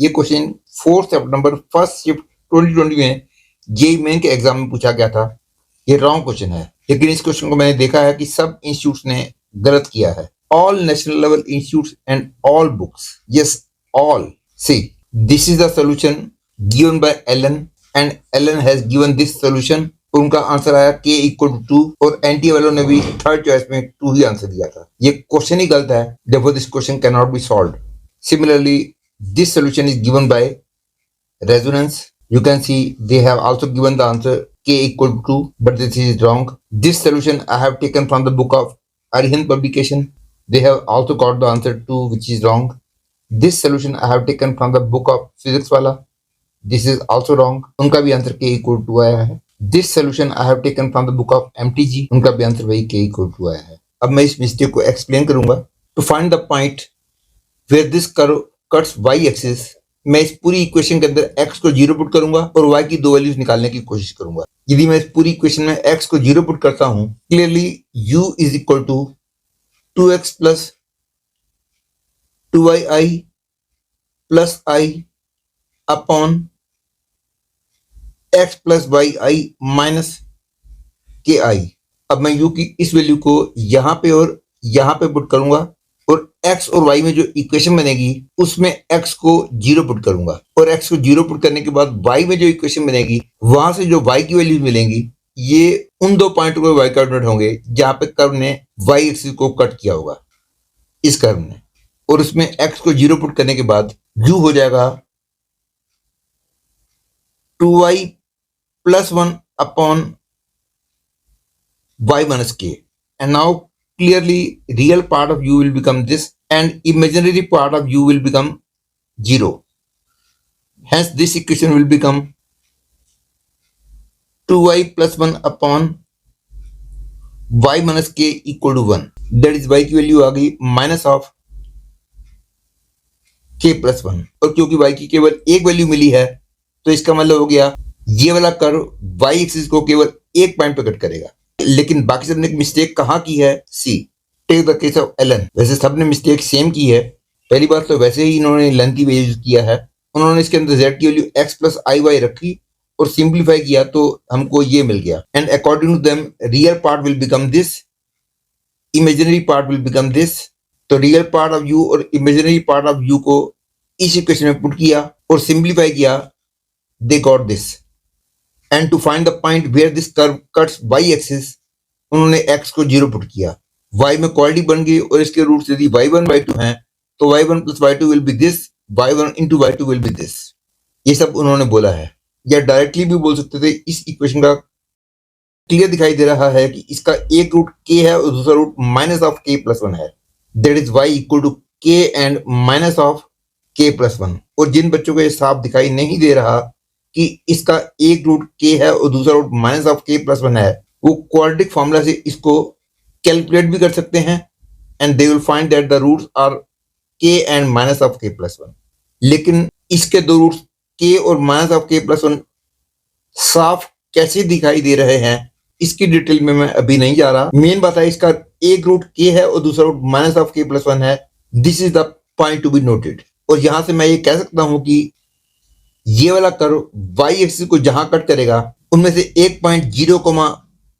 ये क्वेश्चन 4 सितंबर first shift 2020 में JEE main के एग्जाम में पूछा गया था। ये रॉन्ग क्वेश्चन है, लेकिन इस क्वेश्चन को मैंने देखा है कि सब इंस्टीट्यूट्स ने गलत किया है। All national level institutes and all books, yes all. See this is the solution given by Allen and Allen has given this solution. उनका आंसर आया k इक्वल टू 2 और एनटीए वालों ने भी थर्ड चॉइस में 2 ही आंसर दिया था। ये क्वेश्चन ही गलत है, therefore this question cannot be solved. Similarly, this solution is given by resonance. You can see they have also given the answer k equal to 2, but this is wrong. This solution I have taken from the book of Arihant publication. They have also got the answer 2, which is wrong. This solution I have taken from the book of physics वाला. This is also wrong. उनका भी answer k equal to आया है। This solution I have taken from the book of MTG. उनका भी answer वही k equal to आया है। अब मैं इस मिस्टेक को एक्सप्लेन करूंगा। To find the point where this curve cuts y axis, मैं इस पूरी इक्वेशन के अंदर x को 0 पुट करूंगा और y की 2 वैल्यूज निकालने की कोशिश करूंगा। यदि मैं इस पूरी इक्वेशन में x को 0 पुट करता हूं, clearly u is equal to 2x plus 2yi plus i upon x plus y i minus k i. अब मैं u की इस वैल्यू को यहां पे और यहां पे पुट करूंगा और x और y में जो इक्वेशन बनेगी उसमें x को 0 पुट करूंगा और x को 0 पुट करने के बाद y में जो इक्वेशन बनेगी वहां से जो y की वैल्यू मिलेंगी ये उन दो पॉइंटों पे y कोऑर्डिनेट होंगे जहां पे कर्व ने y एक्सिस को कट किया होगा, इस कर्व ने, और उसमें x को 0 पुट करने के बाद u हो जाएगा 2y plus 1 upon y minus k, and now clearly real part of u will become this and imaginary part of u will become 0. Hence this equation will become 2y plus 1 upon y minus k equal to 1. That is y की value आ गई minus of k plus 1, और क्योंकि y की केवल एक value मिली है तो इसका मतलब हो गया ये वाला कर्व y एक्सिस को केवल एक पॉइंट पे कट करेगा। लेकिन बाकी सबने मिस्टेक कहाँ की है? See take the case of Allen. वैसे सबने मिस्टेक सेम की है। पहली बात तो वैसे ही इन्होंने लेंथी वे यूज किया है, उन्होंने इसके अंदर z की value x plus i y रखी और सिंप्लीफाई किया तो हमको ये मिल गया। And according to them real part will become this, imaginary part will become this. तो रियल पार्ट ऑफ u और इमेजिनरी पार्ट ऑफ u को इस इक्वेशन में पुट किया और सिंप्लीफाई किया, they got this. And to find the point where this curve cuts y axis, उन्होंने x को 0 पुट किया, y में क्वालिटी बन गई और इसके रूट्स यदि y1 y2 हैं तो y1 plus y2 will be this, y1 into y2 will be this. ये सब उन्होंने बोला है, या डायरेक्टली भी बोल सकते थे। इस इक्वेशन का क्लियर दिखाई दे रहा है कि इसका एक रूट k है और दूसरा root minus of k plus 1 है। That is y equal to k and minus of k plus 1। और जिन बच्चों को ये साफ दिखाई नहीं दे रहा कि इसका एक रूट k है और दूसरा root minus of k plus 1 है, वो क्वाड्रेटिक फॉर्मूला से इसको कैलकुलेट भी कर सकते हैं and they will find that the roots are k and minus of k plus 1। लेकिन इसके दो रूट्स k और माइनस ऑफ k प्लस 1 साफ कैसे दिखाई दे रहे हैं इसकी डिटेल में मैं अभी नहीं जा रहा। मेन बात है इसका एक रूट k है और दूसरा root minus of k plus 1 है। This is the point to be noted. और यहां से मैं ये कह सकता हूं कि ये वाला कर्व y एक्सिस को जहां कट करेगा उनमें से एक पॉइंट 0,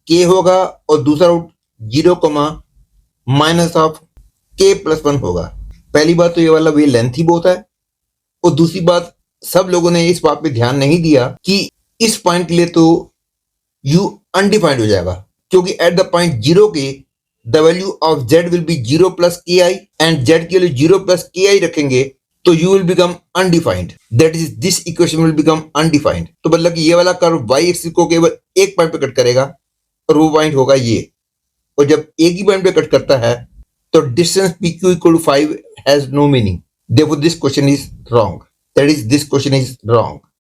k होगा और दूसरा root 0, minus of k plus 1 होगा। पहली बात तो ये वाला वे लेंथी बहुत है, और दूसरी बात सब लोगों ने इस बात पे ध्यान नहीं दिया कि इस पॉइंट के लिए तो u अनडिफाइंड हो जाएगा, क्योंकि एट द पॉइंट 0 के the value of z will be 0 plus ki and z की वैल्यू 0 प्लस ki रखेंगे तो u will become undefined. That is, this equation will become undefined. तो मतलब कि ये वाला कर्व y एक्सिस को केवल एक पॉइंट पे कट करेगा और वो पॉइंट होगा ये, और जब एक ही पॉइंट पे कट करता है तो distance PQ equal to 5 has no meaning. Therefore, this question is wrong. That is, this question is wrong.